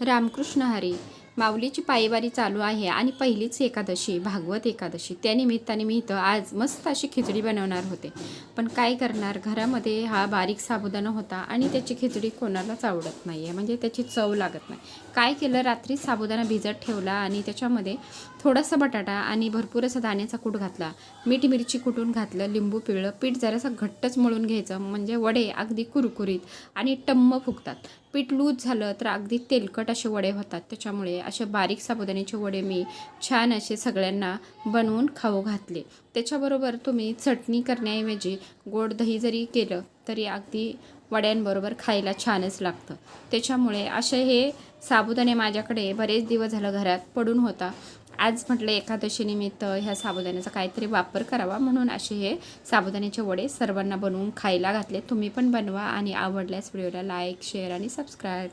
रामकृष्ण हरी. माऊलीची पायवारी चालू आहे आणि पहिलीच एकादशी, भागवत एकादशी. त्यानिमित्ताने मी इथं आज मस्त अशी खिचडी बनवणार होते. पण काय करणार, घरामध्ये हा बारीक साबुदाणा होता आणि त्याची खिचडी कोणालाच आवडत नाही आहे, म्हणजे त्याची चव लागत नाही. काय केलं, रात्री साबुदाणा भिजत ठेवला आणि त्याच्यामध्ये थोडासा बटाटा आणि भरपूर असा दाण्याचा कूट घातला, मीठ मिरची कुटून घातलं, लिंबू पिळलं, पीठ जरासं घट्टच मळून घ्यायचं, म्हणजे वडे अगदी कुरकुरीत आणि टम्म फुगतात. पीठ लूज झालं तर अगदी तेलकट असे वडे होतात. त्याच्यामुळे असे बारीक साबुदाण्याचे वडे मी छान असे सगळ्यांना बनवून खाऊ घातले. त्याच्याबरोबर तुम्ही चटणी करण्याऐवजी गोड दही जरी केलं तरी अगदी वड्यांबरोबर खायला छानच लागतं. त्याच्यामुळे असे हे साबुदाणे माझ्याकडे बरेच दिवस झालं घरात पडून होता. आज म्हटलं एकादशीनिमित्त ह्या साबुदाण्याचा काहीतरी वापर करावा, म्हणून असे हे साबुदाण्याचे वडे सर्वांना बनवून खायला घातले. तुम्ही पण बनवा आणि आवडल्यास व्हिडिओला लाईक, शेअर आणि सबस्क्राईब.